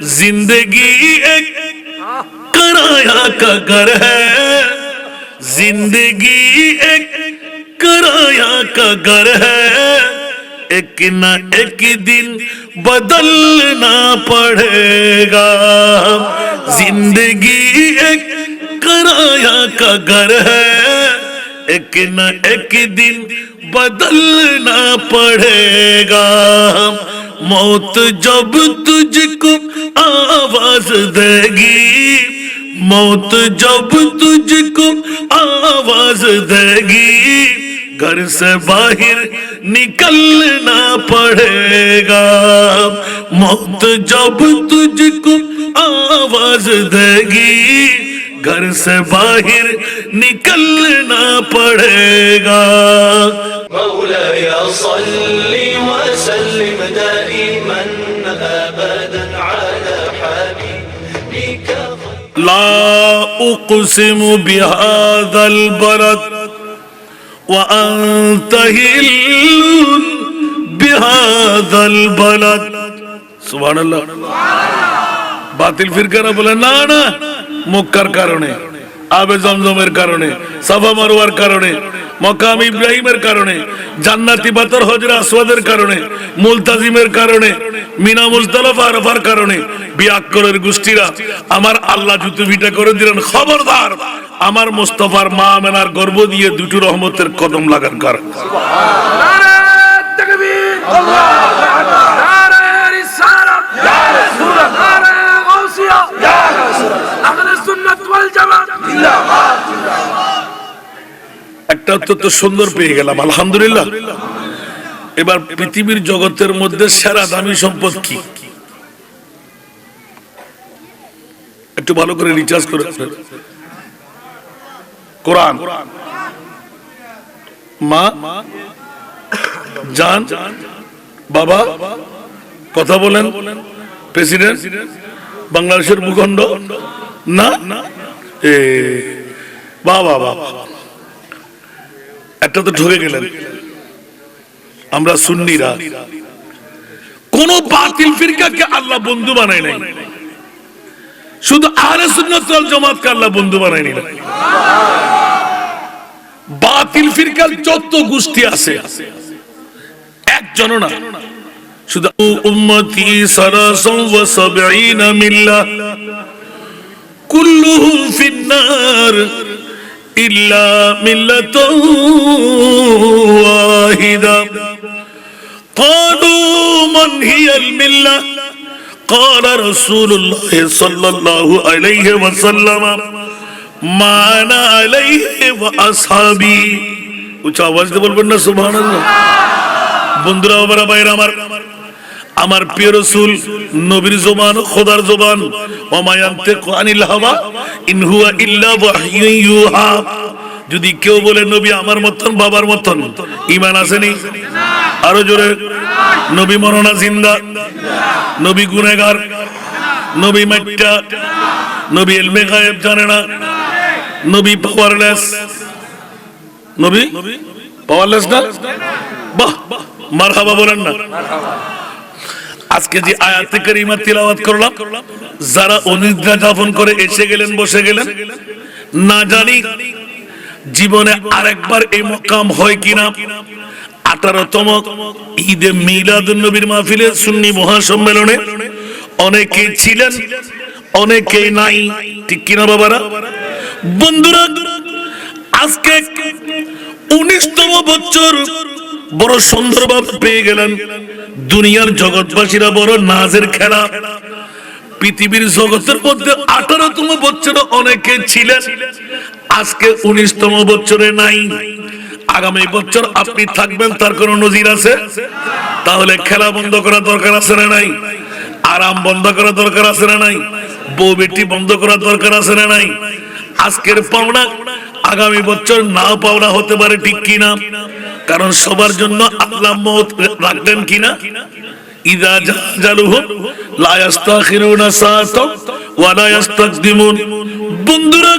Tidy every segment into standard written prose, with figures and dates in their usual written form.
जिंदगी एक किराया का घर है, जिंदगी एक किराया का घर है, एक न एक दिन बदलना पड़ेगा। जिंदगी एक किराया का घर है, एक न एक दिन बदलना पड़ेगा। मौत जब तुझको आवाज देगी, मौत जब तुझको आवाज देगी, घर से बाहर निकलना पड़ेगा। मौत जब तुझको आवाज देगी, घर से बाहर निकलना पड़ेगा। مولاي صل وسلم دائما أبدا على حبيبك لا أقسم بهذا البلد وأنت هل بهذا البلد سبحان الله। বাতিল ফিরকারা বলে না না, মক্কার কারণে, আবে জমজমের কারণে, সাফা মারওয়ার কারণে, মকাম ইব্রাহিমের কারণে, জান্নাতি বাতর হজরে আসওয়াদের কারণে, মুলতাজিমের কারণে, মিনা মুজদালিফা আরাফার কারণে বিয়াক্করের গোষ্ঠীরা আমার আল্লাহ জুতো ভিটা করে দিলেন। খবরদার, আমার মুস্তাফার মা আমেনার গর্ভ দিয়ে দুটো রহমতের কদম লাগার কারণ। নারে তাকবীর, আল্লাহু আকবার, নারে রিসালাত, ইয়া রাসূলুল্লাহ, নারে গাউসিয়া, ইয়া রাসূলুল্লাহ, আহলে সুন্নাত ওয়াল জামাত জিন্দাবাদ জিন্দাবাদ। একটা অত্যন্ত সুন্দর পেয়ে গেলাম, আলহামদুলিল্লাহ। এবার পৃথিবীর জগতের মধ্যে সেরা দামি সম্পদ কি? একটু ভালো করে রিচার্জ করে কোরআন, মা, জান, বাবা, কথা বলেন, প্রেসিডেন্ট, বাংলাদেশের ভূখণ্ড না, এ বাবা বাবা, একটা তো ঢুকে গেলেন। আমরা সুন্নিরা কোন বাতিল ফিরকাকে আল্লাহ বন্ধু বানায় নাই, শুধু আহলে সুন্নাত ওয়াল জামাতকে আল্লাহ বন্ধু বানায় নাই। বাতিল ফিরকার যত গোষ্ঠী আছে একজনও না, শুধু উম্মতি সারাসাম ওয়া সাবঈনা মিল্লাহ কুল্লুহুম ফিন্নার ইল্লা মিল্লাতুন ওয়াহিদা। قالوا من هي الملة قال رسول الله صلى الله عليه وسلم ما أنا عليه وأصحابي। উচ্চ আওয়াজ দিয়ে বলবেন না সুবহানাল্লাহ। বন্ধুরা, বাবারা, ভাইরা আমার, আমার প্রিয় রাসূল নবীর জবান খোদার জবান, ওয়া মা ইয়ানতিকু আনিল হাওয়া ইন হুয়া ইল্লা ওয়াহয়ুন ইউহা। যদি কেউ বলে নবী আমার মতন, বাবার মতন, ঈমান আসেনি? আরো জোরে। নবী মরনা জিন্দা, নবী গুনাহগার, নবী মাইট্টা, নবী ইলমে গায়েব জানে না, নবী পাওয়ারলেস। নবী পাওয়ারলেস না? বাহ, মারহাবা বলেন না। আজকে যে আয়াতে কারিমা তিলাওয়াত করলাম, যারা অনিদ্রা যাপন করে এসে গেলেন, বসে গেলেন, না জানি জীবনে আরেকবার এই মকাম হয় কিনা। 18তম ঈদে মিলাদুন নবীর মাহফিলে সুন্নি মহাসম্মেলনে অনেকেই ছিলেন, অনেকেই নাই, ঠিক কিনা বাবারা? বন্ধুরা, আজকে 19তম বছর বড় সুন্দরভাবে পেয়ে গেলেন। দুনিয়ার জগৎবাসীরা বড় নাজের খেলা। পৃথিবীর জগতের মধ্যে 18তম বছরে অনেকে ছিলেন, আজকে 19তম বছরে নাই। আগামী বছর আপনি থাকবেন, তার কোন নজির আছে? তাহলে খেলা বন্ধ করা দরকার আছে না নাই? আরাম বন্ধ করা দরকার আছে না নাই? বউ বেটি বন্ধ করা দরকার আছে না নাই? আজকের পাওনা আগামী বছর না পাওনা হতে পারে, ঠিক কিনা? কারণ সবার জন্য আল্লাহ মওত রাখলেন কিনা? ইযা জালুহুম লা ইস্তাখিরুনা সাআতাও ওয়া লা ইস্তাকদিমুন। বন্ধুরা,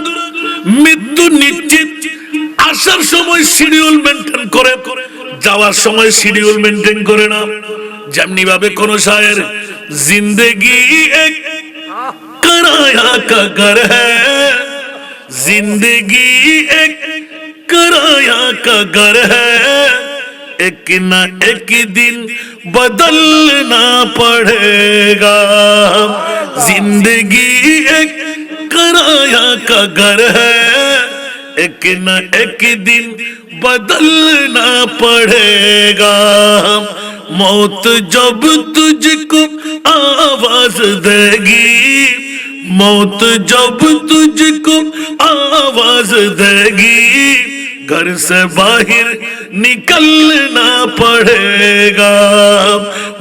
মৃত্যু নিশ্চিত। আসার সময় শিডিউল মেইনটেইন করে, যাওয়ার সময় শিডিউল মেইনটেইন করে না। যেমনি ভাবে কোন শায়ের, জিন্দেগি এক किराया का घर है, जिंदगी एक किराया का घर है, एक न एक दिन बदलना पड़ेगा। जिंदगी एक किराया का घर है, एक न एक दिन बदलना पड़ेगा। मौत जब तुझको आवाज देगी, मौत जब तुझको आवाज देगी, घर से बाहर निकलना पड़ेगा।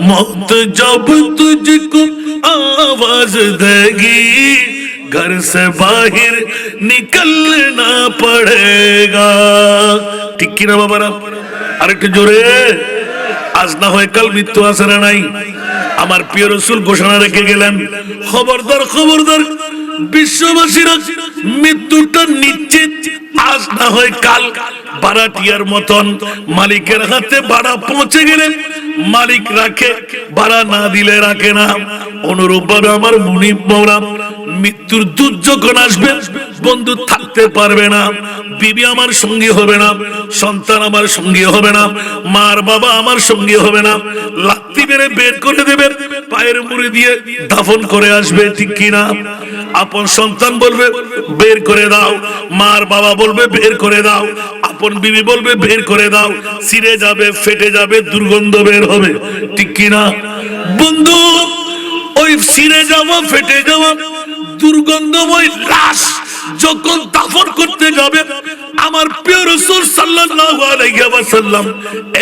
मौत जब तुझको आवाज देगी, घर से बाहर निकलना पड़ेगा। ठीक की ना बाबारा? আরেকটু জোরে। আজ না হয় কাল মৃত্যু আছে না নাই? আমার প্রিয় রাসূল ঘোষণা রেখে গেলেন, খবরদার খবরদার বিশ্ববাসীরা মৃত্যুটা নিশ্চিত। আজ না হয় কাল ভাড়াটিয়ার মতন মালিকের হাতে ভাড়া পৌঁছে গেলে মালিক রাখে, ভাড়া না দিলে রাখে না। অনুরূপ ভাবে আমার মুনিব মাওলা মৃত্যুর দূত যখন আসবে, বন্ধু থাকতে পারবে না, বিবি আমার সঙ্গী হবে না, সন্তান আমার সঙ্গী হবে না, মার বাবা আমার সঙ্গী হবে না, লাত্তি মেরে বের করে দেবে, পায়ের মুড়ি দিয়ে দাফন করে আসবে। ঠিক কিনা? আপন সন্তান বলবে বের করে দাও, মার বাবা বলবে বের করে দাও, আপন বিবি বলবে বের করে দাও, ছিঁড়ে যাবে, ফেটে যাবে, দুর্গন্ধ বের হবে। ঠিক কিনা বন্ধু? ওই ছিঁড়ে যাওয়া, ফেটে যাওয়া, দুর্গন্ধময় লাশ যখন দাফন করতে যাবে, আমার প্রিয় রাসূল সাল্লাল্লাহু আলাইহি ওয়াসাল্লাম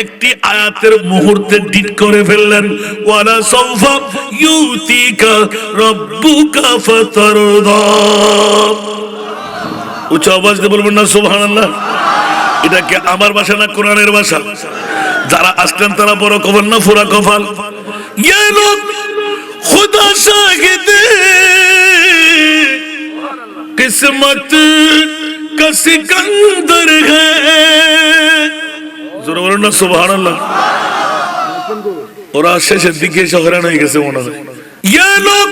একটি আয়াতের মুহূর্তে ডিট করে ফেললেন, ওয়ালা সাওফা ইউতিকা রাব্বুকা ফাতারদা। উচ্চ আওয়াজ দিয়ে বলবেন না সুবহানাল্লাহ? এটা কি আমার ভাষা না কোরআনের ভাষা? যারা আসলেন তারা বড় কবর না ফুরা কফাল? ये लोग खुदा शाहिद किस्मत का सिकंदर है। জোরে বলুন না সুবহানাল্লাহ। ওরা শেষের দিকে শহরে হয়ে গেছে মনে হয়। ये लोग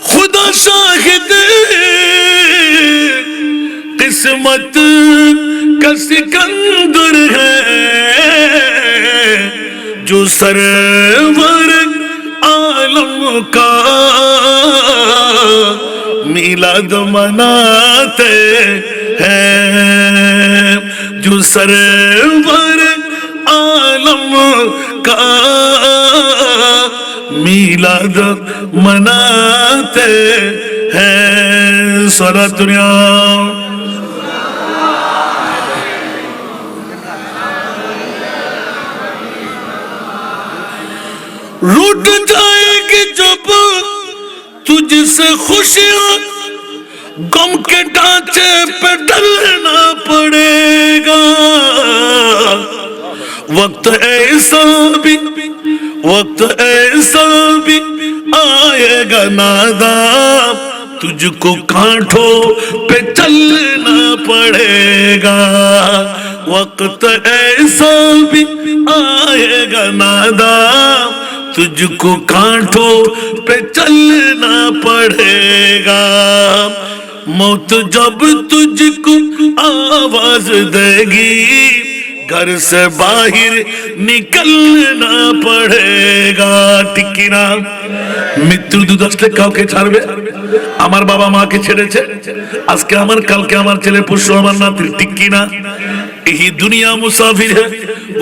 खुदा शाहिद किस्मत का सिकंदर है, जो सरवर आलम का मिलाद मनाते हैं, जो सरवर आलम का मिलाद मनाते हैं। सारा दुनिया रूठ जाएगी जब तुझसे खुशियां, गम के ढांचे पे ढलना पड़ेगा। वक्त ऐसा भी आएगा नादाब, तुझको कांठों पे चलना पड़ेगा। वक्त ऐसा भी आएगा नादाब, तुझको कांठों पे चलना पड़ेगा। मौत जब तुझको आवाज देगी, घर से बाहर निकलना पड़ेगा। ঠিক কি না? মৃত্যুর দুধ আসলে কাউকে ছাড়বে? আমার বাবা মাকে ছেড়েছে, আজকে আমার, কালকে আমার ছেলে, পরশু আমার নাতি। ঠিক কি না? यही दुनिया मुसाफिर है,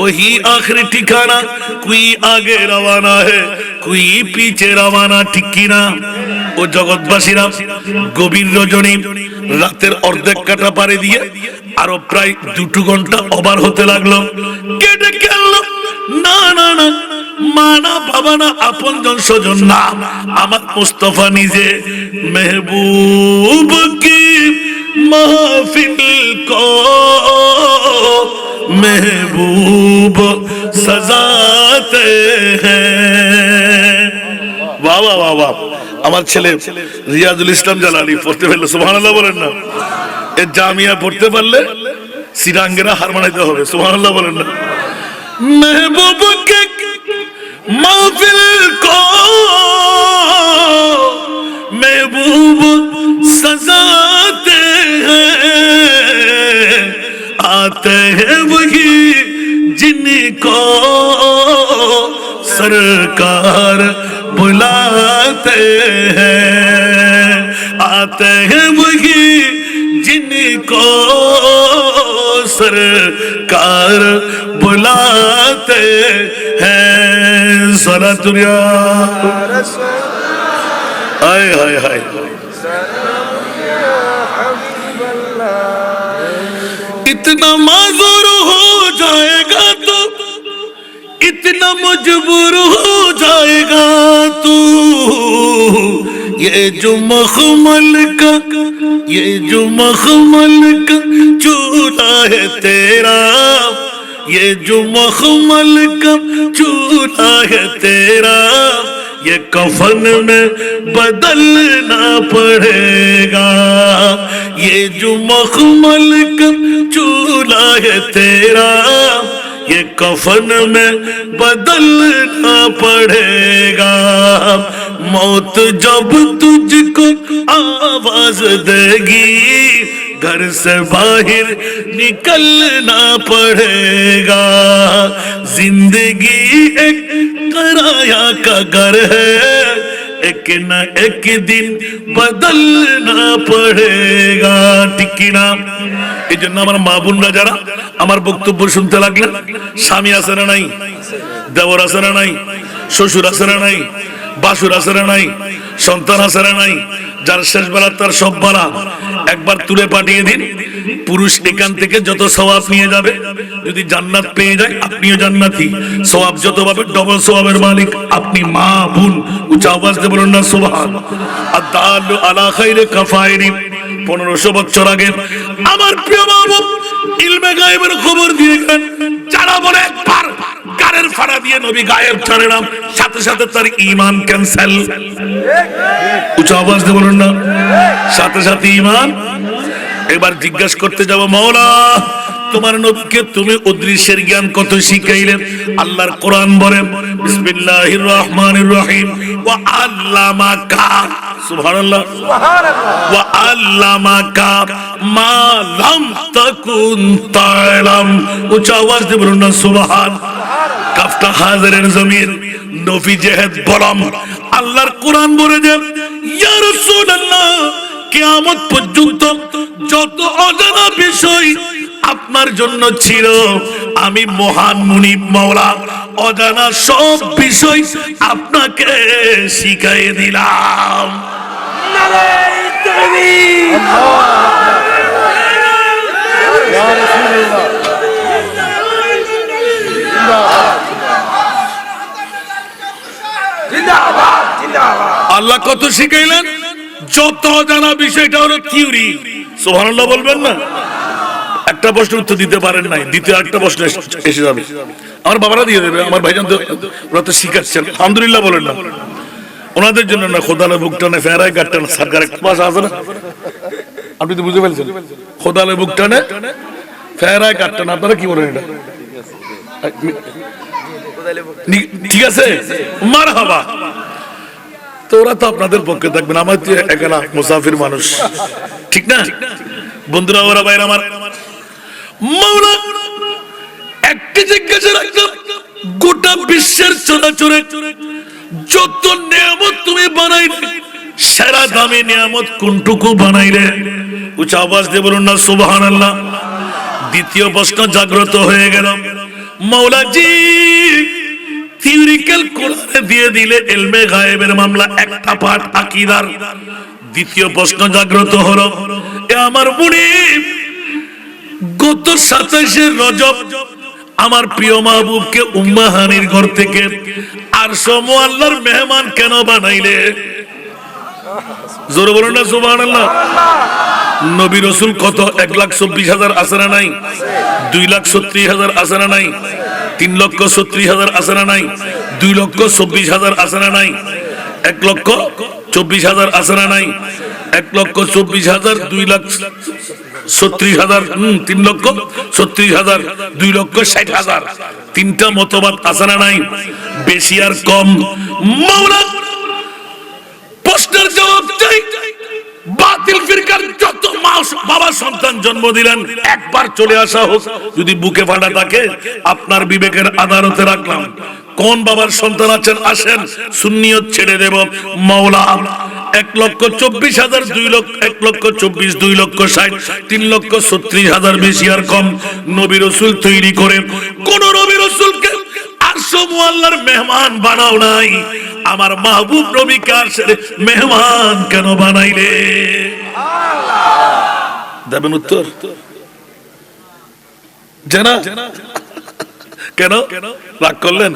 वही आखिरी ठिकाना। कोई आगे रवाना है, कोई पीछे रवाना। ठीक की না? ও জগৎবাসীরা গভীর রজনী রাতের অর্ধেক কাটা পারে দিয়ে আরো প্রায় 2 ঘন্টা ওভার হতে লাগলো। কেটে গেল না না না, মা না, বাবা না, আপনজন স্বজন না, আমার মুস্তাফা নিজে। মেহবুব কি महफिल को महबूब सजाते हैं। वाह वाह वाह वाह। আমার ছেলে রিয়াজুল ইসলাম জালালি পড়তে পারলে সুবহানাল্লাহ বলেন না? এ জামিয়া পড়তে পারলে সিরাঙ্গেরা হার মানাইতে হবে। সুবহানাল্লাহ বলেন না? महबूब के महफिल को जिनको सरकार बुलाते हैं आते हैं वही जिनको सरकार बुलाते हैं जरा दुनिया हाय हाय हाय इतना माजूर हो जाएगा तो इतना मजबूर हो जाएगा तू ये जो मखमल का चूल्हा है तेरा ये जो मखमल का चूल्हा है तेरा ये कफन में बदलना पड़ेगा ये जो मखमल का चूल्हा है तेरा ये कफन में बदलना पड़ेगा मौत जब तुझको आवाज देगी घर से बाहर निकलना पड़ेगा जिंदगी एक किराया का घर है एक न एक दिन बदलना पड़ेगा ठीक কি না এই জন্য আমার মা বোনরা যারা আমার বক্তব্য শুনতে লাগলেন স্বামী আছে না নাই দেওর আছে না নাই শ্বশুর আছে না নাই বাসুর আছে না নাই সন্তান আছে না নাই যার শেষ বেলা তার সব বেলা একবার তুলে পাঠিয়ে দিন পুরুষ এখান থেকে যত সওয়াব নিয়ে যাবে যদি জান্নাত পেয়ে যায় আপনিও জান্নাতি সওয়াব যত পাবে ডবল সওয়াবের মালিক আপনি মা বোন উচ্চ আওয়াজ দিয়ে বলুন না সুবহান আদালু আলা খাইরে কাফাইরি 1500 বছর আগে আমার প্রিয় বাবা ইলমে গায়েবের খবর দিয়ে গেলেন যারা বলে একবার গায়ের ফাড়া দিয়ে নবী গায়েব ছাড়ে না সাথে সাথে তার ঈমান ক্যান্সেল উচ্চ আওয়াজ দিয়ে বলুন না সাথে সাথে ঈমান এবার জিজ্ঞাসা করতে যাব মাওলা তোমার নবীকে তুমি অদৃশ্যের জ্ঞান কত শিখাইলেন আল্লাহর কোরআন বলে বিসমিল্লাহির রহমানির রহিম ওয়া আল্লামাকা সুবহানাল্লাহ ওয়া আল্লামাকা মা লাম তাকুন তা'লাম উচ্চ আওয়াজ দিয়ে বলুন না সুবহান কাফটা হাজিরের জমির নবী জেহেদ বলম আল্লাহর কোরআন বলে যে ইয়া রাসূলুল্লাহ কিয়ামত পর্যন্ত যত অজানা বিষয় আপনার জন্য ছিল আমি মহান মুনিব মাওলা অজানা সব বিষয় আপনাকে শিখিয়ে দিলাম নারায়ে তাকবীর ইয়া রাসূলুল্লাহ জিন্দাবাদ জিন্দাবাদ আল্লাহ কত শিখাইলেন যত জানা বিষয়টা হলো থিওরি সুবহানাল্লাহ বলবেন না একটা প্রশ্ন উত্তর দিতে পারেন নাই দ্বিতীয় একটা প্রশ্ন এসে যাবে আমার বাবারা দিয়ে দেবে আমার ভাইজান তো ওরা তো শিখাচ্ছেন আলহামদুলিল্লাহ বলেন না ওনাদের জন্য না খোদালে বুকটানে ফেরায় গাটটানে সরকার একটা ভাষা আছে না আপনি তো বুঝতে পেরেছেন খোদালে বুকটানে ফেরায় গাটটানে আপনারা কি বলেন এটা ঠিক আছে মারহাবা তো ওরা তো আপনাদের পক্ষে থাকবেন আমার তো একলা মুসাফির মানুষ ঠিক না বন্ধুরা ওরা বাইরে আমার মাওলা একটি জিজ্ঞাসা রাখতাম গোটা বিশ্বের চরাচরে যত নিয়ামত তুমি বানাইলে সেরা দামি নিয়ামত কোনটুকু বানাইলে উচ্চ আওয়াজ দিয়ে বলুন না সুবহানাল্লাহ দ্বিতীয় প্রশ্ন জাগ্রত হয়ে গেল মাওলাজি থিওরিক্যাল কোরআনে দিয়ে দিলে ইলমে গায়েবের মামলা একটা পাঠ আকীদার দ্বিতীয় প্রশ্ন জাগ্রত হলো এ আমার মুনিব গত 27 রজব আমার প্রিয় মাহবুবকে উম্মাহানির ঘর থেকে আরশ মুআল্লার মেহমান কেন বানাইলে জোরে বলুন না সুবহানাল্লাহ নবী রাসূল কত 1,24,000 আছে না নাই 2,70,000 আছে না নাই 3,70,000 আছে না নাই 2,24,000 আছে না নাই 1,24,000 আছে না নাই 1,24,000 2,70,000 3,70,000 2,60,000 তিনটা মতবাদ আছে না নাই বেশি আর কম মাওলা প্রশ্নের জবাব চাই বাতিল ফিরকার যত বাবা সন্তান জন্ম দিলেন, একবার চলে আসা হোক, যদি বুকে ফাটা থাকে আপনার বিবেকের আদালতে রাখলাম। কোন বাবার সন্তান আছেন আসেন, সুন্নিয়ত ছেড়ে দেব। মাওলা 1,24,000, 2 লক্ষ, 1,24,000, 2 লক্ষ 60, 3,36,000 বেশি আর কম নবী রাসূল তৈরি করে কোন নবী রাসূলকে আল্লাহর মেহমান বানাও নাই, আমার মাহবুব নবীকে আরশের মেহমান কেন বানাইলে? দেবেন উত্তর? জানা কেন রাগ করলেন?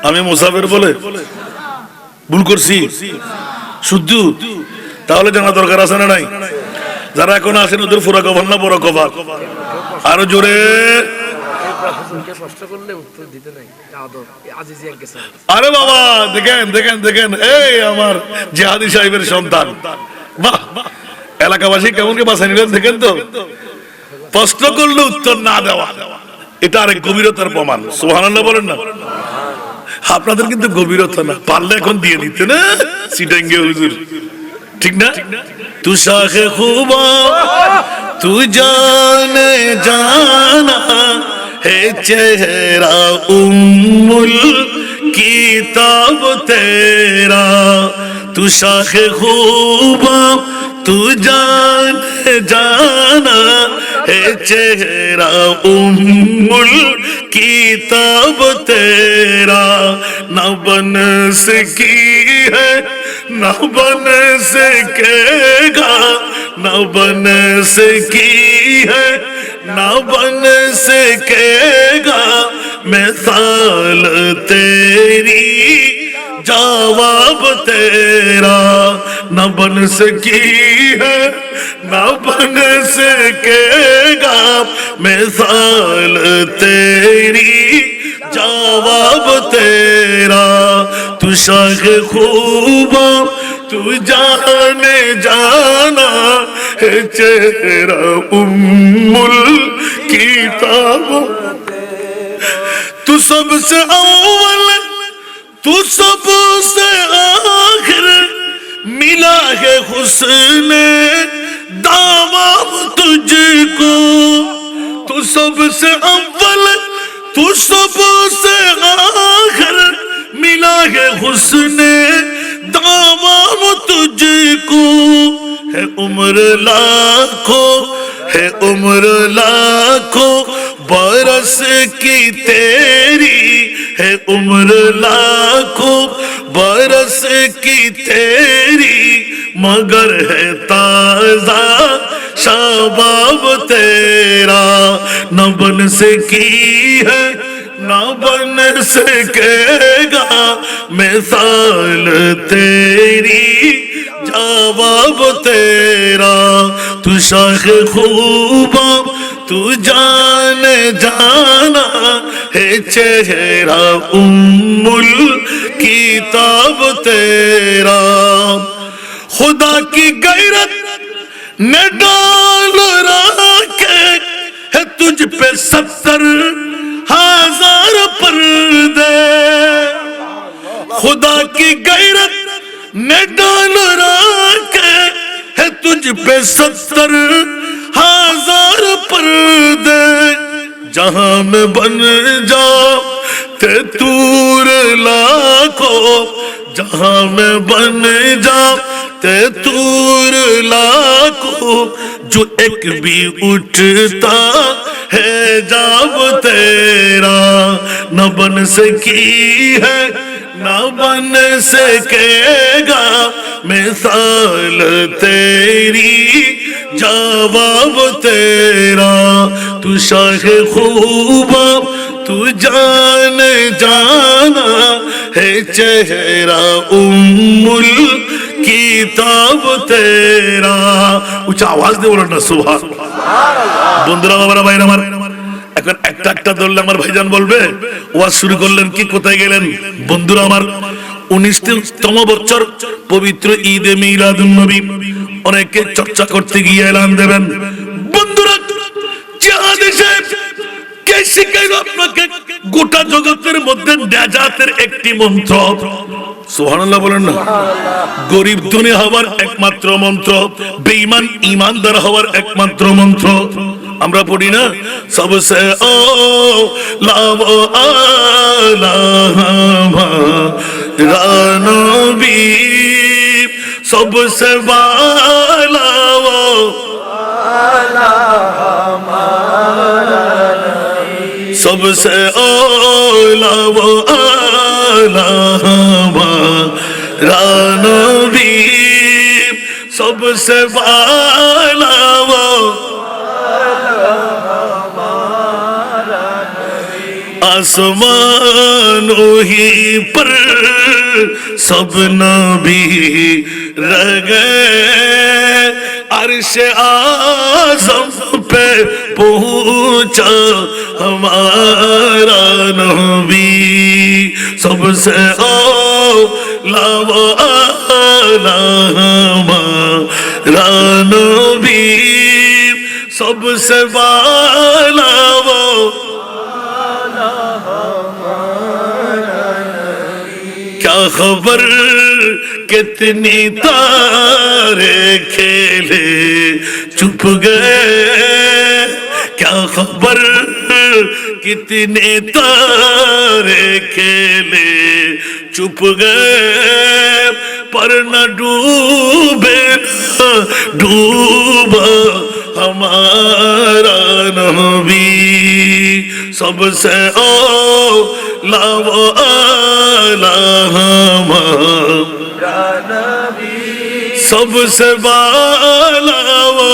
আমি মুসাফির বলে ভুল করছি শুদ্ধ? তাহলে জানা দরকার আছে না নাই? যারা এখন আসেন ওদের ফুরা কভার না বড় কভার? আরো জোরে। আরে বাবা দেখেন দেখেন দেখেন, এই আমার জিহাদি সাহেবের সন্তান, বাহ, এলাকাবাসী কেমন কে বাঁচাই নিলেন দেখেন তো। প্রশ্ন করলে উত্তর না দেওয়া, এটা আরেক গভীরতার প্রমাণ। সুবহানাল্লাহ বলেন না? আপনাদের কিন্তু গভীরতা না, পারলে এখন দিয়ে দিতে না সিটাঙ্গে হুজুর, ঠিক না? তু শাহে খুবা তু জানে জানা হে চেহারা উম্মুল কিতাব তেরা, তু শাহে খুবা তু জানে জানা হে চেহারা উম্মুল किताब तेरा, न बन सकी है न बन सकेगा, न बन सकी है न बन सकेगा, मिसाल तेरी जवाब तेरा, न बन सकी है न बन सकेगा, मिसाल तेरी जवाब तेरा, तू शाहे खूबा तू जाने जाना है चेहरा उम्मुल किताब, तू सबसे अव्वल तू सबसे आखिर, मिला है हुस्ने दावा तुझको, तू सबसे अव्वल तू सबसे आखिर, मिला है हुस्ने दावा तुझको, है उम्र लाखों है उम्र लाखों बरस की तेरी, है उम्र लाखों बरस की तेरी, मगर है ताजा शबाब तेरा, न बन सकी है न बन सकेगा, मिसाल तेरी जवाब तेरा, तू शाहे खूबा तू जाने जाना है चेहरा उम्मुल किताब तेरा, खुदा की गैरत ने डाल रखे है तुझ पे 70,000 पर्दे, खुदा की गैरत ने डाल रखे है तुझ पे 70,000 पर्दे, जहां में बन जाओ ते तूर लाखों, जहां में बन जाओ ते तूर लाखों, जो एक भी उठता है जब तेरा, न बन सकी है न बन सकेगा, मिसाल तेरी जवाब तेरा, तू शाहे खूबा तू जान जाना है चेहरा उम्मुल किताब तेरा। উঁচা আওয়াজ দিয়ে বলেন না সুবহানাল্লাহ। বন্ধুরা বাবারা ভাইরা আমার, এখন একটা একটা ধরলে আমার ভাইজান বলবে ওয়াজ শুরু করলেন কি, কোথায় গেলেন? বন্ধুরা আমার, 19তম বছর পবিত্র ঈদে মিলাদুন নবী, অনেকে চর্চা করতে গিয়ে এলান দেবেন। বন্ধুরা, জিহাদি সাহেব কে শিখাইল আপনাকে গোটা জগতের মধ্যে নাজাতের একটি মন্ত্র? সুবহানাল্লাহ বলেন না। গরিব ধনী হওয়ার একমাত্র মন্ত্র, বেঈমান ঈমানদার হওয়ার একমাত্র মন্ত্র আমরা পড়ি না, সবসে ও লাভ আলা রানবী सबसे वाला वो सबसे ओला वो आला रानवी सबसे वाला वो आसमानों ही पर सब नबी रह गए, अर्श आज़म पे पहुंचा हमारा नबी सबसे औला व आला हमारा नबी सबसे वाला वो क्या खबर कितनी तारे खेले चुप गए, क्या खबर कितने तारे खेले चुप गए, पर न डूबे न डूबा हमारा नबी सबसे औला व आला हमारा सबसे वाला वो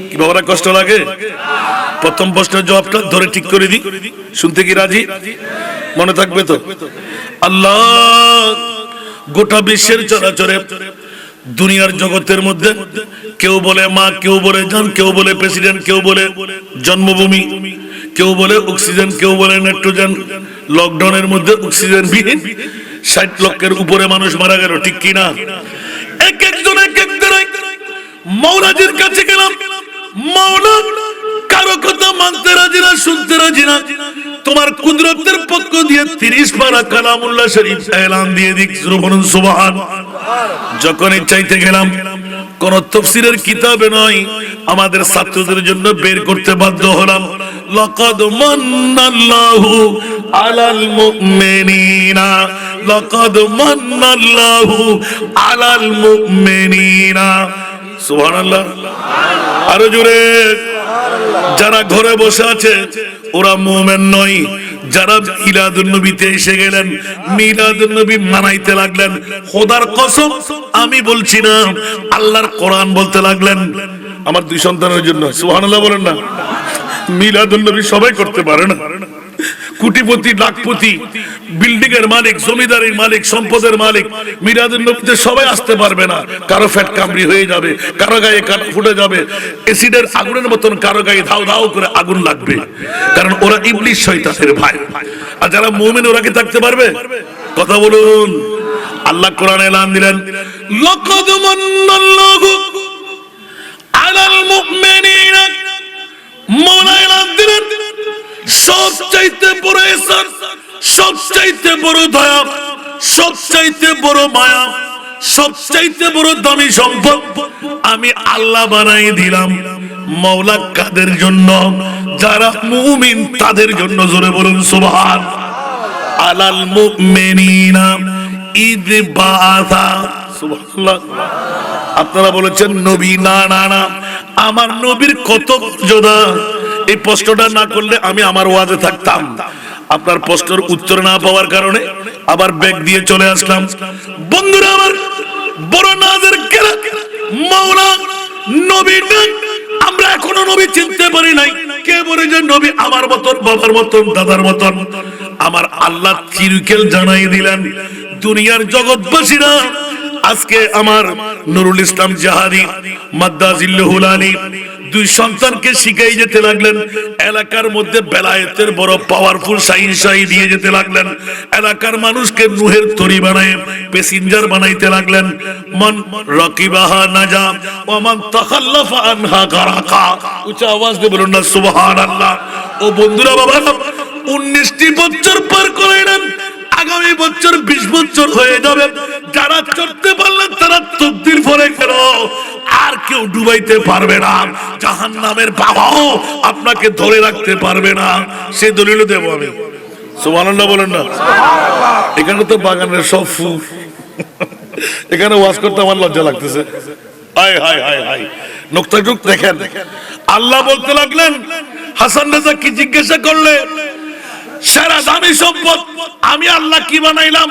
কি বাবারা কষ্ট লাগে? প্রথম প্রশ্নের জবাবটা ধরে ঠিক করে দিই, শুনতে কি রাজি? মনে থাকবে তো? আল্লাহ গোটা বিশ্বের চরাচরে দুনিয়ার জগতের মধ্যে কেউ বলে মা, কেউ বলে জান, কেউ বলে প্রেসিডেন্ট, কেউ বলে জন্মভূমি, কেউ বলে অক্সিজেন, কেউ বলে নাইট্রোজেন। লকডাউনের মধ্যে অক্সিজেন বিহীন 60 লক্ষের উপরে মানুষ মারা গেল, ঠিক কি না? এক একজন এক এক মাওলাজির কাছে গেলাম, মাওলা কারো কথা মানতে রাজি না, শুনতে রাজি না, তোমার কুদরতের পক্ষ দিয়ে 30 পারা কালামুল্লাহ শরীফ এলান দিয়ে দিক, বলুন সুবহান। যখনই চাইতে গেলাম কোন তাফসীরের কিতাবে নয়, আমাদের ছাত্রদের জন্য বের করতে বাধ্য হলাম, লাকাদ মান্নাল্লাহু আলাল মুমিনিনা, লাকাদ মান্নাল্লাহু আলাল মুমিনিনা, সুবহানাল্লাহ। আরো জোরে। যারা ঘরে বসে আছে ওরা মুমিন নয়, যারা মিলাদুন নবীতে এসে গেলেন, মিলাদুন নবী মানাইতে লাগলেন, খোদার কসম আমি বলছি না, আল্লাহর কোরআন বলতে লাগলেন। আমার 2 সন্তানের জন্য সুবহানাল্লাহ বলেন না। মিলাদুন নবী সবাই করতে পারে না, কোটিপতি, লাখপতি, বিল্ডিং এর মালিক, জমিদারের মালিক, সম্পদের মালিক, মিলাদুন নবীতে সবাই আসতে পারবে না। কারো ফ্যাট কামড়ি হয়ে যাবে, কারো গায়ে কাটা ফুটে যাবে, এসিডের আগুনের মতন কারো গায়ে ধাও ধাও করে আগুন লাগবে, কারণ ওরা ইবলিস শয়তানের ভাই। আর যারা মুমিন ওরা কি থাকতে পারবে? কথা বলুন। আল্লাহ কোরআনে এলান দিলেন, লাকাদ মান্নাল্লাহু আলাল মুমিনিনা, মাওলা এলান দিলেন সবচাইতে বড় ihsan, সবচাইতে বড় দয়া, সবচাইতে বড় মায়া, সবচাইতে বড় দামি সম্পদ আমি আল্লাহ বানাই দিলাম। মাওলা কাদের জন্য? যারা মুমিন তাদের জন্য। জোরে বলুন সুবহান। আলাল মুমিনিনা ইদ বাআসা, সুবহানাল্লাহ। আপনারা বলেছেন নবী, না না না, আমার নবীর কত মর্যাদা। এই প্রশ্নটা না করলে আমি আমার ওয়াজে থাকতাম। আপনার প্রশ্নের উত্তর না পাওয়ার কারণে আবার ব্যাগ দিয়ে চলে আসলাম। বন্ধুরা আমার, বড় নাজের কেরা মাওলা নবী, আমরা এখনো নবী চিনতে পারি নাই। কে বলে যে নবী আমার মতন, বাবার মতন, দাদার মতন? আমার আল্লাহ চিরকেল জানাই দিলেন। দুনিয়ার জগৎবাসীরা আজকে আমার নুরুল ইসলাম জাহাদি মাদ্দাজিল্লাহুল আলী 2 সন্তানকে শিখাই যেতে লাগলেন। এলাকার মধ্যে বেলায়েতের বড় পাওয়ারফুল শাহিনশাহী দিয়ে যেতে লাগলেন। এলাকার মানুষকে নুহের তরি বানায় প্যাসেঞ্জার বানাইতে লাগলেন। মান রাকিবাহা নাজা ওয়া মান তাখাল্লাফা আনহা গারাকা। উচ্চ আওয়াজ দিয়ে বলুন না সুবহানাল্লাহ। ও বন্ধুরা, বাবা 19টি বছর পার করে নেন, আগামী বছর 20 বছর হয়ে যাবে। যারা চড়তে পারলেন তারা তকদির পরে গেল, আর কেউ ডুবাইতে পারবে না। জাহান্নামের বাবাও আপনাকে ধরে রাখতে পারবে না। সেই দলিল দেব আমি। সুবহানাল্লাহ বলেন না। এখানে তো বাগানের সব ফুল, এখানে ওয়াজ করতে আমার লজ্জা লাগতেছে। হায় হায় হায় হায়, নোকতাটুক দেখেন। আল্লাহ বলতে লাগলেন, হাসান রাজা কি জিজ্ঞাসা করলে, সেরা দামি সম্পদ আমি আল্লাহ কি বানাইলাম?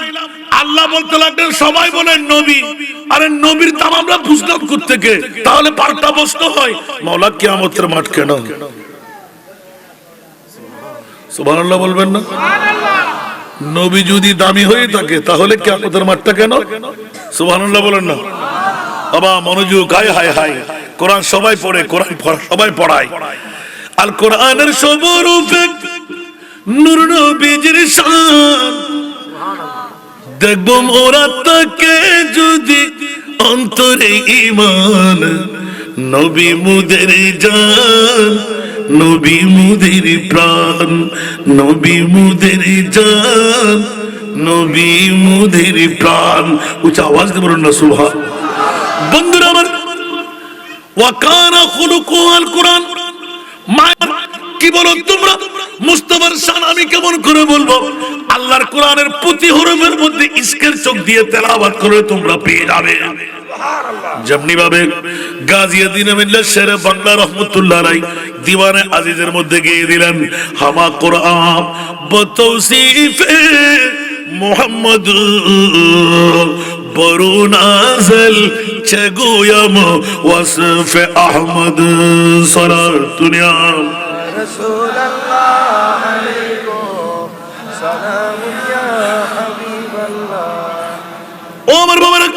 আল্লাহ বলতে লাগলেন, সবাই বলেন নবী। আরে নবীর দাম আমরা বুঝলাম কোত্থেকে? তাহলে পাল্টা প্রশ্ন হয়, মাওলা কিয়ামতের মাঠ কেন? সুবহানাল্লাহ বলবেন না? নবী যদি দামি হয়ে থাকে তাহলে কিয়ামতের মাঠটা কেন? সুবহানাল্লাহ বলেন না? বাবা মনোযোগ, হায় হায় হায়। কোরআন সবাই পড়ে, কোরআন সবাই পড়ায়। আল কোরআনের সবরূপে নূর নবীজির শান, দেখব মোরা তাকে যদি অন্তরে ঈমান। নবী মুদের জান, নবী মুদের প্রাণ, নবী মুদের জান, নবী মুদের প্রাণ। উচ্চ আওয়াজ দিয়ে বলুন না সুবহান। বন্ধুরা আমার, ওয়াকানা খুলুকুল কোরআন। কি বলো তোমরা? মুস্তাফার শান আমি কেমন করে বলবো? আল্লাহর কোরআনের প্রতি হরফের মধ্যে ইশকের চোখ দিয়ে তেলাওয়াত করে তোমরা পেয়ে যাবে। যেমনি ভাবে গাজিয়াদ্দিন মিল্লাত শেরে বাংলা রহমাতুল্লাহ আলাইহি দিওয়ানে আজিজের মধ্যে গিয়ে দিলেন, হামা কোরআন বতৌসিফে মুহাম্মদ বরুনাজল চগুয়াম ওয়াসফে আহমদ সালাতুনিয়া রাসূলুল্লাহ আলাইকুম সালাম ইয়া হাবিবাল্লাহ। ও আমার বাবারা,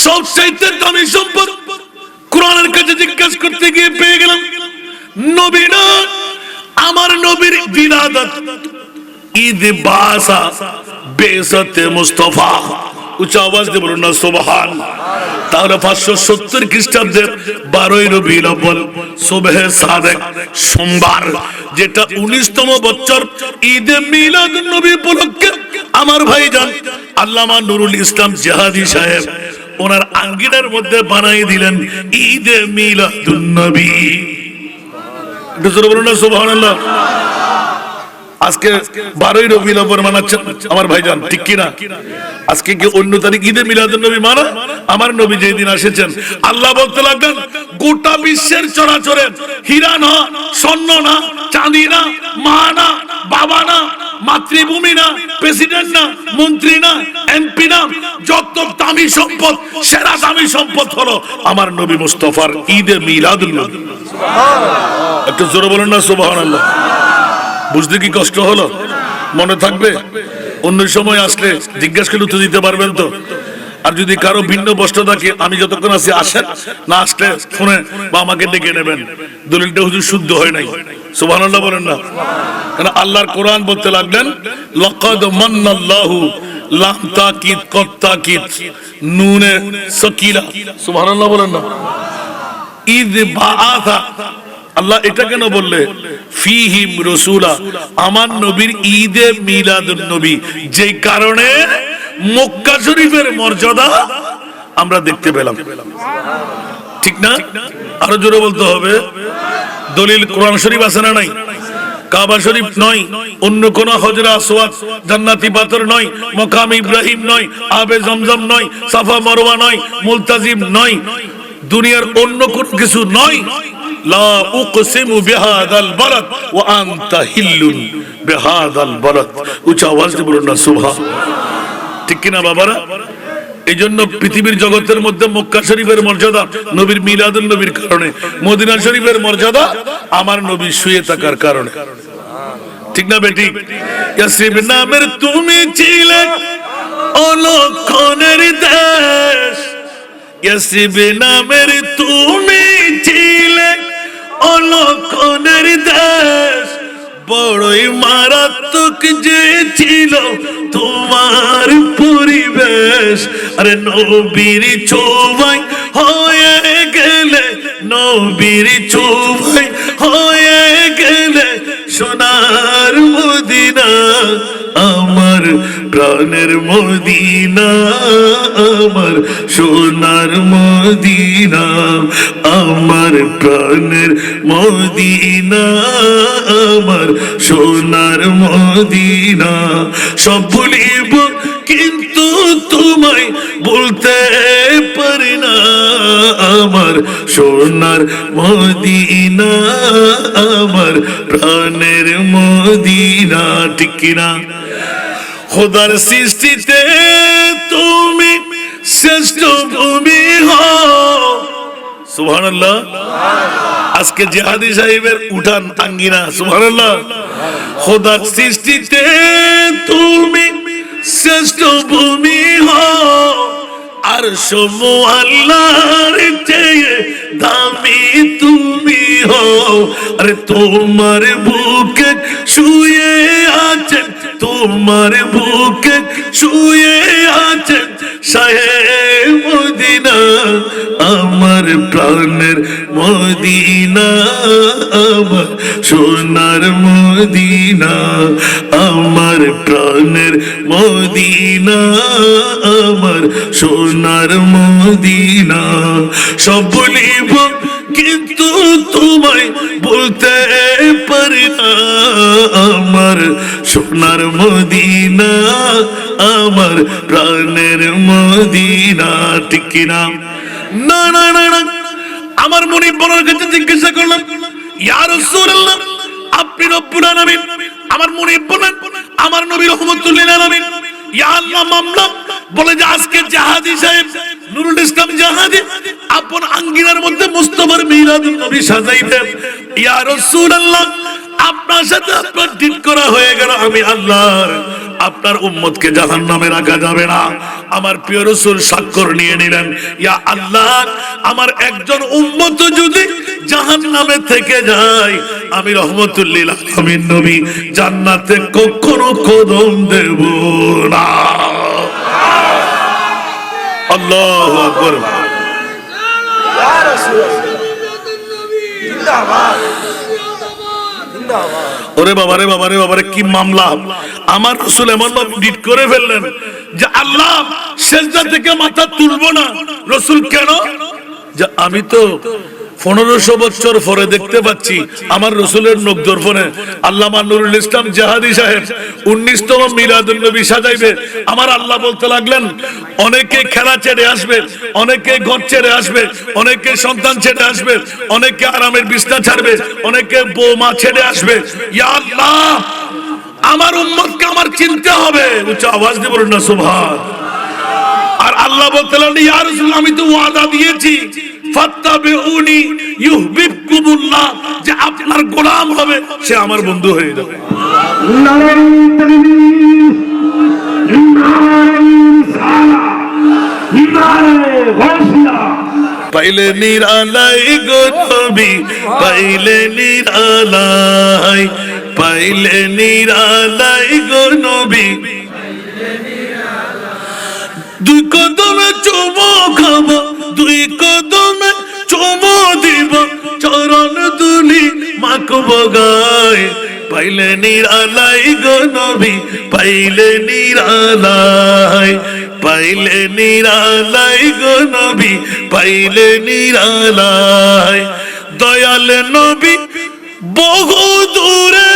সবচাইতে দামি সম্পদ কোরআনের কাছে জিজ্ঞাসা করতে গিয়ে পেয়ে গেলাম নবী না, আমার নবীর বিলাদত, ঈদ বাসা, বেসাতে মুস্তাফা। উচ্চ আওয়াজ দিয়ে বলুন না সুবহান। তাহলে 570 খ্রিস্টাব্দের 12ই রবিউল আউয়াল সুবহে সাদেক সোমবার, যেটা 19তম বছর ঈদে মিলাদুন নবী উপলক্ষে আমার ভাইজান আল্লামা নুরুল ইসলাম জিহাদি সাহেব ওনার আঙ্গিনার মধ্যে বানাই দিলেন ঈদে মিলাদুন নবী। একটু জোরে বলুন না সুবহানাল্লাহ। আজকে 12ই রবিউল আউয়াল মানাচ্ছেন আমার ভাইজান, ঠিক কি না? আজকে কি অন্য তারিখ ঈদে মিলাদুন নবী মানা? আমার নবী যেই দিন এসেছেন, আল্লাহ বলতে লাগলেন গোটা বিশ্বের চরাচরে হীরা না, স্বর্ণ না, চাঁদি না, মা না, বাবা না, মাতৃভূমি না, প্রেসিডেন্ট না, মন্ত্রী না, এমপি না, যত দামি সম্পদ, সেরা দামি সম্পদ হলো আমার নবী মুস্তাফার ঈদে মিলাদুন নবী। সুবহানাল্লাহ। একটু জোরে বলুন না সুবহানাল্লাহ। বুঝতে কি কষ্ট হলো? মনে থাকবে? অন্য সময় আসলে জিজ্ঞাসা করলে উত্তর দিতে পারবেন তো? আর যদি কারো ভিন্ন প্রশ্ন থাকে, আমি যতক্ষণ আছি আসেন, না আসলে শুনে বা আমাকে ডেকে নেবেন। দলিলটা হুজুর শুদ্ধ হয় নাই। সুবহানাল্লাহ বলেন না? কারণ আল্লাহর কোরআন বলতে লাগলেন লাকাদ মান্নাল্লাহু লাম তাকিদ কত তাকিদ নুনে সাকিলা। সুবহানাল্লাহ বলেন না? ঈদ বাআসা, আল্লাহ এটা কেন বললে? ফিহিম রাসূলা, আমার নবীর ঈদে মিলাদুন নবী, যেই কারণে মক্কা শরীফের মর্যাদা আমরা দেখতে পেলাম। ঠিক না? আরো জোরে বলতে হবে। দলিল কোরআন শরীফ আছে না নাই? কাবা শরীফ নয়, অন্য কোন হজরা আসওয়াদ জান্নাতি পাথর নয়, মাকাম ইব্রাহিম নয়, আবে জমজম নয়, সাফা মারওয়া নয়, মুলতাজিম নয়, দুনিয়ার অন্য কোন কিছু নয়। লা উকসিমু বিহাদাল বালাদ ওয়া আনতা হিল্লুন বিহাদাল বালাদ। উচ্চ আওয়াজ দিয়ে বলুন না সুবহান। ঠিক কি না বাবারা? এই জন্য পৃথিবীর জগতের মধ্যে মক্কা শরীফের মর্যাদা নবীর মিলাদুন নবীর কারণে, মদিনা শরীফের মর্যাদা আমার নবী শুয়ে থাকার কারণে। ঠিক না বেটি? ইয়াসরিব নামের তুমি ছিলে অলক্ষণের দেশ, ইয়াসরিব নামের তুমি ছিলে অলক্ষণের দেশ, বড়ই মারাত্মক যে ছিল তোমার পরিবেশ। আরে নবীর ছোঁয়ায় হয়ে গেলে, নবীর ছোঁয়ায় হয়ে গেলে সোনার মদিনা। আমার প্রাণের মদিনা, আমার সোনার মদিনা, আমার প্রাণের মদিনা, আমার সোনার মদিনা। সব ভুলিব কিন্তু তোমায় বলতে পারি না, আমার সোনার মদিনা, আমার প্রাণের মদিনা। ঠিক কিনা? খোদার সৃষ্টিতে তুমি শ্রেষ্ঠ ভূমি হও। সুবহানাল্লাহ। আজকে জিহাদি সাহেবের উঠান আঙ্গিনা। সুবহানাল্লাহ। খোদার সৃষ্টিতে তুমি শ্রেষ্ঠ ভূমি হও, আর সমু আল্লাহর চেয়ে দামি তুমি হও। আরে তোমার বুকে শুয়ে আছেন, তোমার বুকে শুয়ে আছেন শাহে মদিনা, আমার প্রাণের মদিনা, আমার সোনার মদিনা, আমার প্রাণের মদিনা, আমার সোনার মদিনা। সব বলিব কিন্তু তোমায় বলতে পারি না, আমার সোনার মদিনা, আমার প্রাণের মদিনা। ঠিক কিনা? না না না না, আমার মনিব বলার কাছে জিজ্ঞাসা করলাম, ইয়া রাসূলুল্লাহ, আপনি রব্বুল আলামিন। আমার মনিব বলেন, আমার নবী রাহমাতুল লিল আলামিন। ইয়া আল্লাহ, মামলা বলে যে আজকে জাহাদি সাহেব নুরুল ইসলাম জাহাদি আপন আঙ্গিনার মধ্যে মুস্তাফার মিলাদুন নবী সাজাইবেন। ইয়া রাসূলুল্লাহ, আপনার সাথে আপনার ঠিক করা হয়ে গেল, আমি আল্লাহর আপনার উম্মতকে জাহান্নামে রাখা যাবে না। আমার প্রিয় রাসূল স্বাক্ষর নিয়ে নিলেন, ইয়া আল্লাহ, আমার একজন উম্মত যদি জাহান্নামে থেকে যায়, আমি রহমতুল লিল আলামিন নবী জান্নাতে কখনো কদম দেব না। আল্লাহু আকবার। ইয়া রাসূলুল্লাহ জিন্দাবাদ জিন্দাবাদ। ওরে বাবারে বাবারে বাবারে, কি মামলা! আমার রাসূল এমন ভাবে ডিট করে ফেললেন যে আল্লাহ সিজদা থেকে মাথা তুলবো না। রাসূল কেন? যে আমি তো 1500 বছর পরে দেখতে পাচ্ছি আমার রাসূলের নখদর্পণে আল্লামা নুরুল ইসলাম জাহাদি সাহেব 19তম মিলাদুন নবী সাজাইবে। আমার আল্লাহ বলতে লাগলেন, অনেকে খেলা ছেড়ে আসবে, অনেকে ঘর ছেড়ে আসবে, অনেকে সন্তান ছেড়ে আসবে, অনেকে আরামের বিছনা ছাড়বে, অনেকে বৌমা ছেড়ে আসবে। ইয়া আল্লাহ, আমার উম্মতকে আমার চিনতে হবে। উচ্চ আওয়াজ দিয়ে বলুন না সুবহান। আর আল্লাহ বলতে লাগলেন, ইয়া রাসূল, আমি তো ওয়াদা দিয়েছি, ফাত্তাবিউনি ইউহিব্বুকুমুল্লাহ, যে আপনার গোলাম হবে সে আমার বন্ধু হয়ে যাবে। পাইলে নিরালাই গো নবী, পাইলে নিরালাই, পাইলে নিরালাই গো নবী, দুই কদমে চুমো খাবো, দুই কদমে চুমো দিব, চরণ দুলি মাখবো গায়ে। পাইলে নিরালাই গো নবী, পাইলে নিরালাই, পাইলে নিরালাই গো নবী, পাইলে নিরালাই। দয়াল নবী বহু দূরে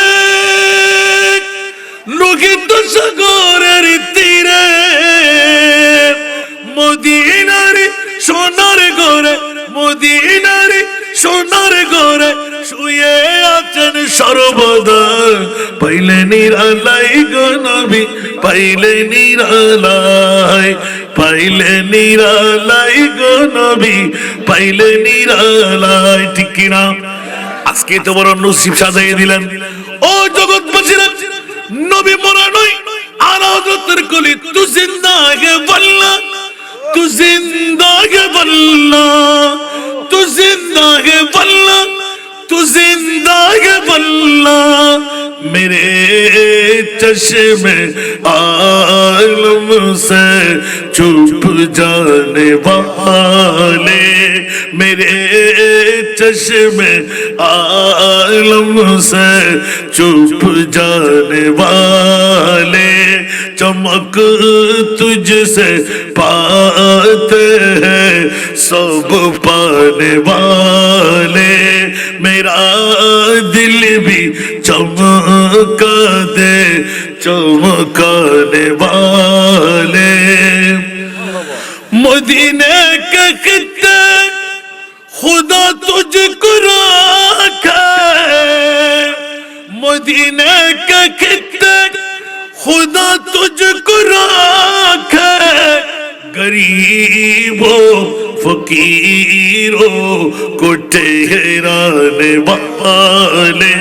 লোহিত সাগরের তীরে, মদিনার সোনার ঘরে, মদিনার সোনার ঘরে শুয়ে আছেন সর্বদা। পাইলে নিরালাই গো নবী, পাইলে নিরালাই, পাইলে নিরালাই গো নবী, পাইলে নিরালাই। ঠিক কিনা? আজকে তো বড় নসিব সাজাইয়ে দিলেন। ও জগৎবাসীরা, নবী মরা নয়, আর হযরতের কলি তু জিন্দা হে বল্লা, তু জিন্দা হে বল্লা, তু জিন্দা হে বল্লা, তু জিন্দা হে বল্লা। मेरे चश्मे आलम से चुप जाने वाले मेरे चश्मे आलम से चुप जाने वाले चमक तुझसे पाते हैं सब पाने वाले मेरा दिल भी चमका दे चमकाने वाले मदीने के खित्ते खुदा तुझको रखे मदीने के खित्ते खुदा तुझको रखे गरीबों फकीरों को ठहराने वाले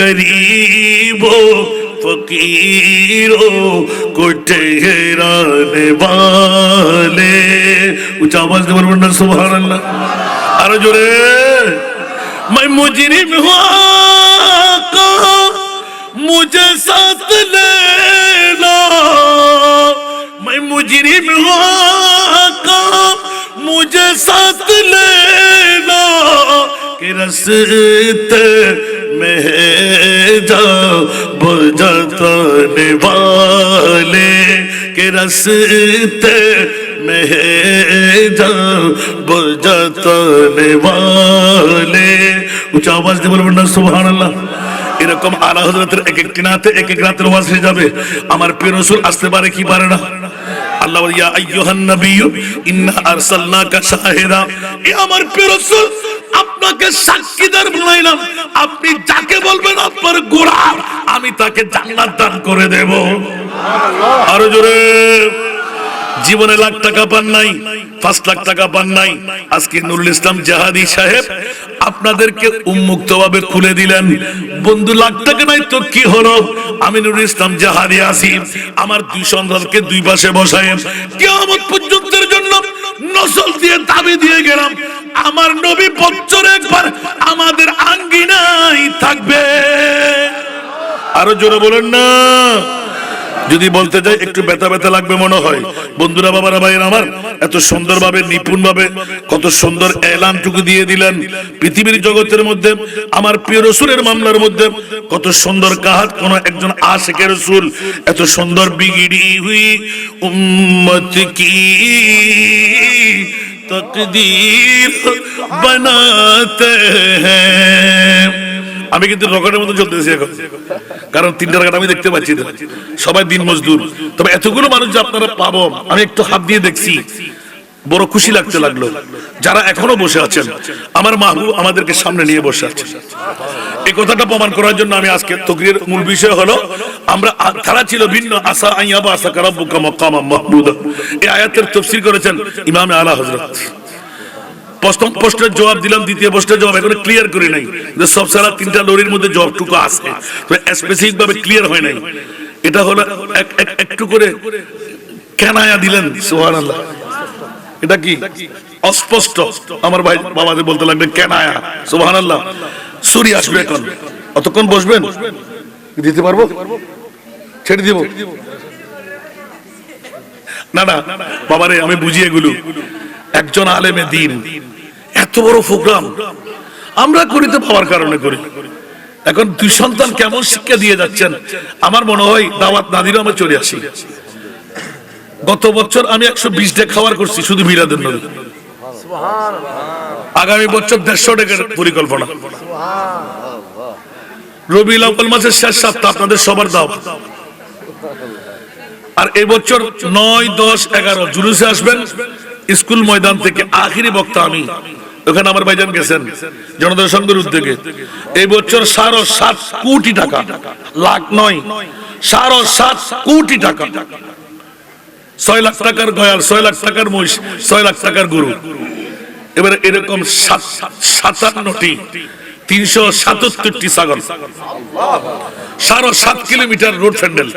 गरीबों फकीरों को ठहराने वाले ऊंचा आवाज से बोलना सुभान अल्लाह अरे जोरे मैं मुजरिम हुआ मुझे साथ लेना मैं मुजरिम हुआ मुझे साथ लेना कि रस्ते में जा बजाने वाले कि रस्ते में जा बजाने वाले ऊंचा आवाज দিয়ে বলবেন না সুবহানাল্লাহ এরকম আলা হযরতের এক একটি নাতে এক এক রাতের ওয়াজ হয়ে যাবে আমার প্রিয় রাসূল আসতে পারে কি পারে না আল্লাহ বলে ইয়া আইয়ুহান নাবিয়্যু ইন্না আরসালনাকা শাহিদা এ আমার প্রিয় রাসূল আপনাকে সাক্ষীদার বানাইলাম আপনি যাকে বলবেন আপনার গোলাম আমি তাকে জান্নাত দান করে দেব সুবহানাল্লাহ আরো জোরে জীবনে লাখ টাকা পান নাই 5 লাখ টাকা পান নাই আজকে নুরুল ইসলাম জাহাদি সাহেব আপনাদেরকে উন্মুক্তভাবে খুলে দিলেন বন্ধু লাখ টাকা নাই তো কি হলো আমি নুরুল ইসলাম জাহাদি আছি আমার দুই সন্তানকে দুই পাশে বসায় কিয়ামত পর্যন্তের জন্য নসল দিয়ে দাবি দিয়ে গেলাম আমার নবী বছরে একবার আমাদের আঙ্গিনায় থাকবে আরো জোরে বলেন না যদি বলতে যাই একটু ব্যথা ব্যথা লাগবে মনে হয় বন্ধুরা বাবারা ভাইয়েরা আমার এত সুন্দরভাবে নিপুণভাবে কত সুন্দর এলানটুকু দিয়ে দিলেন পৃথিবীর জগতের মধ্যে আমার প্রিয় রাসূলের মামলার মধ্যে কত সুন্দর কাহাত কোন একজন আশিকের রাসূল এত সুন্দর বিগড়ি হুই উম্মত কি তকদীর বানাতে হ্যায় আমি কিন্তু রকেটের মতো চলতেছি এখন কারণ 3টা রাকাত আমি দেখতে পাচ্ছি না সবাই দিন মজদুর তবে এতগুলো মানুষ যে আপনারা পাবো আমি একটু হাত দিয়ে দেখছি বড় খুশি লাগতে লাগলো যারা এখনো বসে আছেন আমার মাহবুব আমাদেরকে সামনে নিয়ে বসে আছেন এই কথাটা প্রমাণ করার জন্য আমি আজকে তাকরীরের মূল বিষয় হলো আমরা ধারা ছিল ভিন্ন আসা আইয়াবা আসা রাব্বুকা মাকামাম মাহমুদা এই আয়াতের তাফসীর করেছেন ইমাম আলা হযরত প্রথম প্রশ্নের জবাব দিলাম দ্বিতীয় প্রশ্নের জবাব এখন ক্লিয়ার করে নাই যে সব সারা 3টা লরির মধ্যে জবাবটুকু আছে তো স্পেসিফিক ভাবে ক্লিয়ার হয় নাই এটা হলো একটু করে কেনায়া দিলেন সুবহানাল্লাহ এটা কি অস্পষ্ট আমার ভাই বাবাদের বলতে লাগবে কেনায়া সুবহানাল্লাহ সূরি আসবে এখন অতক্ষণ বসবেন দিতে পারবো ছেড়ে দিব না না বাবারে আমি বুঝিয়ে গুলো একজন আলেমে দ্বীন এত বড় প্রোগ্রাম আমরা করিতে পাওয়ার কারণে করি এখন দুই সন্তান কেমন শিক্ষা দিয়ে যাচ্ছেন আমার মনে হয় দাওয়াত না দিলেও আমরা চলে আসি গত বছর আমি 120 টাকা খাবার করছি শুধু মিলাদের নবী সুবহানাল্লাহ আগামী বছর 150 টাকার পরিকল্পনা সুবহানাল্লাহ রবিউল আউয়াল মাসের শেষ সপ্তাহ আপনাদের সবার দাওয়াত আর এই বছর 9 10 11 জুলুসে আসবেন স্কুল ময়দান থেকে আখেরি বক্তা আমি ওখানে আমার ভাইজান গেছেন জনতা সংঘের উদ্যোগে এই বছর 7.5 কোটি টাকা লাখ নয় 7.5 কোটি টাকা 6 লাখ টাকার গয়াল 6 লাখ টাকার মহিষ 6 লাখ টাকার গরু এবারে এরকম 57টি 377টি ছাগল 7.5 কিলোমিটার রোড ফ্যান্ডেল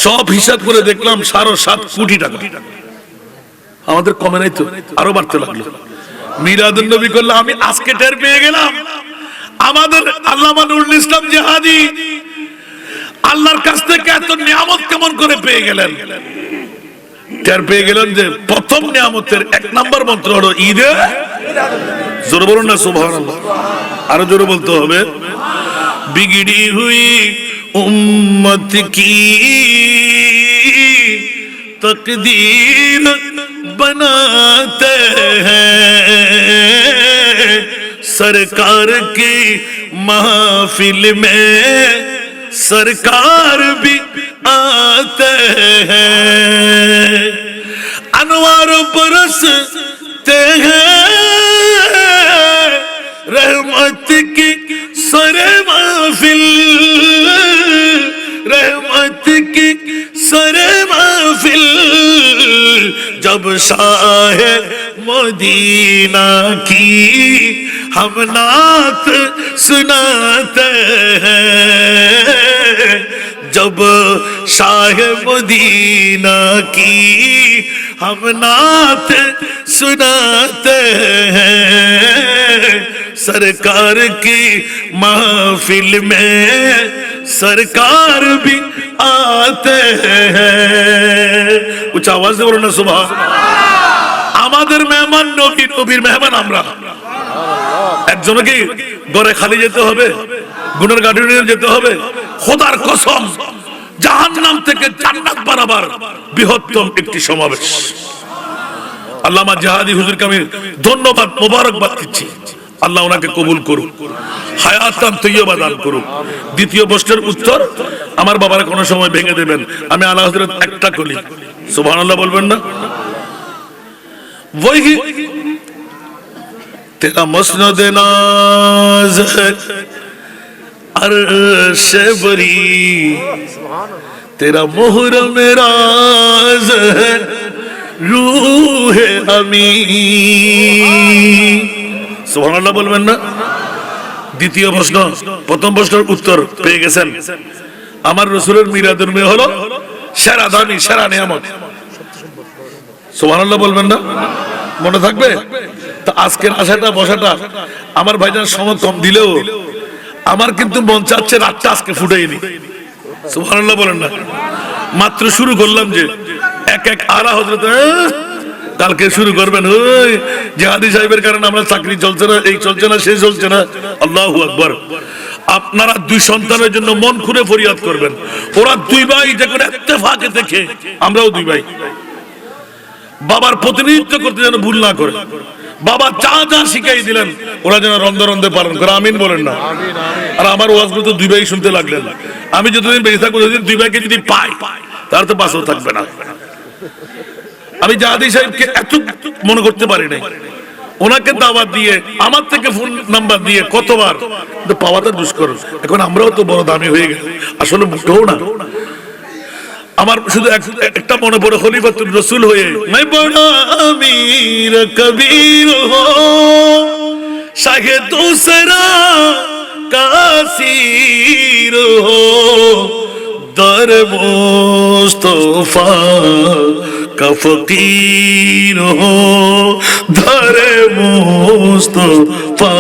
সব হিসাব করে দেখলাম 7.5 কোটি টাকা আমাদের কমে নাই তো আরো বাড়তে লাগলো মিলাদুন নবী করলে আমি আজকে টের পেয়ে গেলাম আমাদের আল্লামা নুরুল ইসলাম জাহাদি আল্লাহর কাছ থেকে এত নিয়ামত কেমন করে পেয়ে গেলেন টের পেয়ে গেলেন যে প্রথম নিয়ামতের 1 নম্বর মন্ত্র হলো ঈদে, জোরে বলুন না সুবহানাল্লাহ, আরো জোরে বলতে হবে, बिगड़ी हुई उम्मत की तकदीर बनाते हैं, सरकार की महफिल में सरकार भी आते हैं, अनवार बरसते हैं रहमत की सरे महफिल, रहमत की सरे महफिल, जब शाह मदीना की हम नात सुनाते हैं, जब शाह मदीना की हम नात सुनाते हैं, सरकार की महफिल में सरकार भी आते हैं। कुछ आवाज से बोलो ना सुबह। আমাদের মেহমান নবী, নবীর মেহমান আমরা। একজনকে ঘরে খালি যেতে হবে, গুনার গাড়ি নিয়ে যেতে হবে? খোদার কসম, জাহান্নাম থেকে জান্নাত বরাবর বৃহত্তম একটি সমাবেশ। আল্লামা জিহাদি হুজুরকে আমি ধন্যবাদ, মোবারকবাদ দিচ্ছি। আল্লাহ ওনাকে কবুল করুন, হায়াতান তৈয়বা দান করুন। দ্বিতীয় প্রশ্নের উত্তর আমার বাবার কোন সময় ভেঙে দেবেন, আমি আলা হযরত একটা কলি সুবহানাল্লাহ বলবেন না? वही तेरा मसनद नाज है अर्श बरी, तेरा मुहर्रम राज है रूह अमी। সুবহানাল্লাহ বলবেন না? দ্বিতীয় প্রশ্ন, প্রথম প্রশ্নের উত্তর পেয়ে গেছেন। আমার রাসূলের মিলাদুন নবী হলো সেরা দামি, সেরা নিয়ামত। সুবহানাল্লাহ বলবেন না? মনে থাকবে তো? আজকের আশাটা বসাটা আমার ভাইজান সময় কম দিলেও আমার কিন্তু মন চাচ্ছে রাতটা আজকে ফুটাই নি। সুবহানাল্লাহ বলেন না? মাত্র শুরু করলাম যে এক এক আলা হযরত কালকে শুরু করবেন, ওই জিহাদি সাহেবের কারণে আমরা চাকরি চলছে না, এই চলছে না, সেই চলছে না। আল্লাহু আকবার। আপনারা দুই সন্তানের জন্য মন খুলে ফরিয়াদ করবেন। ওরা দুই ভাই যখন ইত্তেফাকে দেখে, আমরাও দুই ভাই, বাবার প্রতিনিধিত্ব করতে যেন ভুল না করে। বাবা যা যা শিখাই দিলেন ওরা যেন রন্ধে রন্ধে পালন করে। আমিন বলেন না? আর আমার ওয়াজগুলো তো দুই ভাই শুনতে লাগলেন। আমি যতদিন বেঁচে থাকবো যতদিন দুই ভাইকে যদি পাই, তার তো বাঁচাও থাকবে না। আমি জাহাদি সাহেবকে এত মনে করতে পারি নাই, ওনাকে দাওয়াত দিয়ে আমার থেকে ফোন নাম্বার দিয়ে কতবার, পাওয়াটা দুষ্কর। এখন আমরাও তো বড় দামি হয়ে গেল, আসলে মুঠো না। আমার শুধু একটা মনে পড়ে, খলিফাতুর রাসূল হয়ে मैं बड़ा अमीर कबीर हो शाहे दूसरा कासीर हो दर मुस्तफा का फकीर हो दर मुस्तफा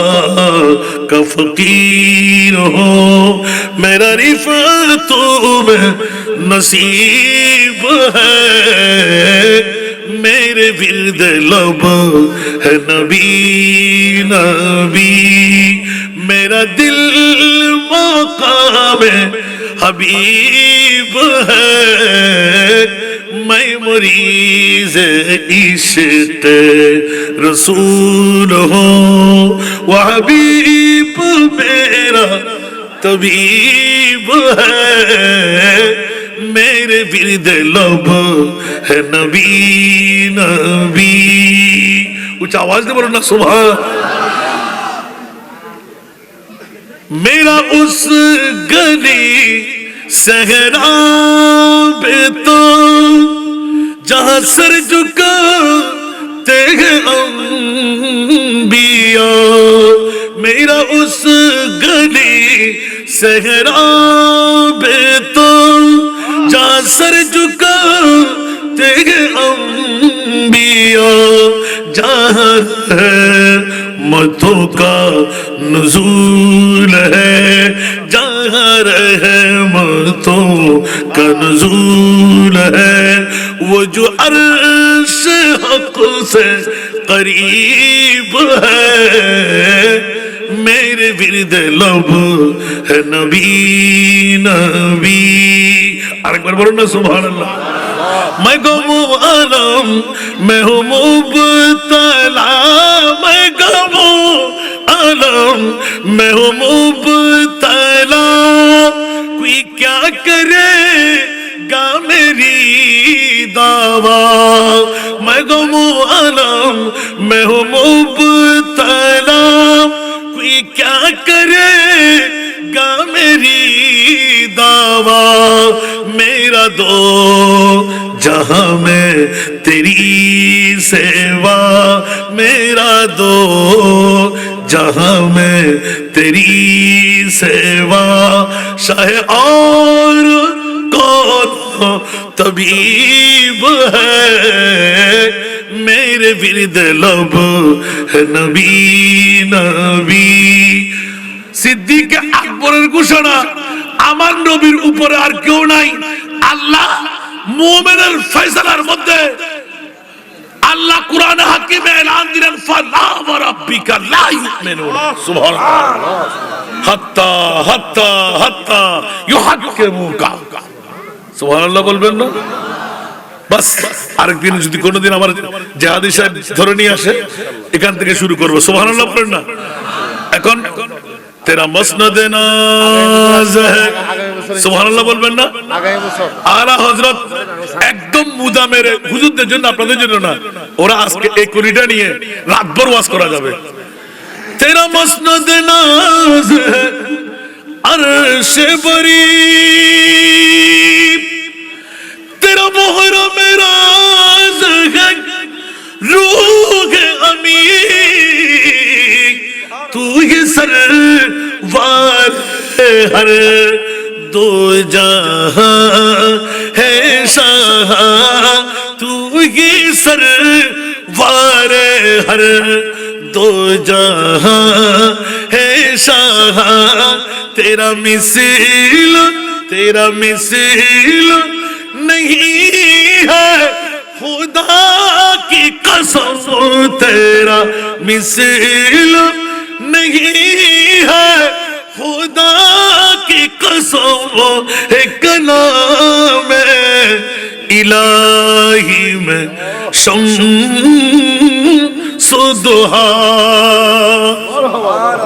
का फकीर हो मेरा रिफ़अत में नसीब है मेरे विर्द लब है नबी नबी मेरा दिल मकाम हबीब है मैं मरीज़ इश्क़ रसूल हूँ वो हबीब मेरा तबीब है मेरे विर्द लब है नबी नबी। कुछ आवाज दे बोलो ना सुभान। मेरा उस गली सहरा पे तो जहां सर झुकाते हैं अंबिया मेरा उस गली सहरा पे तो जहां सर झुकाते हैं अंबिया जहां है रहमतों का नुज़ूल है, जहाँ रहमतों का नुज़ूल है, वो जो अर्श हक़ से करीब है, मेरे विरद लब है नबी नबी। আরেকবার বলুন না সুবহানাল্লাহ। मैं गमो आलम मैं हूँ मुबतला, मैं गमो आलम मैं हूँ मुबतला, कोई क्या करेगा मेरी दावा। मैं गमो आलम मैं हूँ मुबतला, कोई क्या करेगा मेरी दावा। मेरा दो जहां में तेरी सेवा, मेरा दो जहां में तेरी सेवा, शाहे और कौन तबीब है, मेरे विरद लब है नबी नबी। সিদ্দিক আকবরের ঘোষণা, আমার নবীর উপরে আর কেউ নাই। আল্লাহ মুমিনের ফয়সালার মধ্যে আল্লাহ কুরআনে হাকিমে এলান দিলেন, ফালা ওয়া রাব্বিকা লা ইউমিনুন, সুবহানাল্লাহ, হাত্তা হাত্তা হাত্তা ইউহাক্কিমুকা। সুবহানাল্লাহ বলবেন না? বাস আরেকদিন যদি কোনোদিন আমার জিহাদি সাহেব ধরে নিয়ে আসে, এখান থেকে শুরু করব। সুবহানাল্লাহ বলেন না? এখন तेरा मसनद नाज है, সুবহানাল্লাহ বলবেন না? আলা হযরত একদম মুদা মেরে হুজুরদের জন্য, আপনাদের জন্য না, ওরা আজকে এই কুড়িটা নিয়ে রাতভর ওয়াজ করা যাবে। तेरा मसनद नाज है अर्श बरी, तेरा मोहर मेराज है रूह अमीर, तू ही सरवार हर दो जहां है शाह, तू ही सरवार हर दो जहां है शाह। तेरा मिसिल नहीं है खुदा की कसम, तेरा मिसिल नहीं है खुदा की कसम, एक नाम इलाही में शम्स दुहा।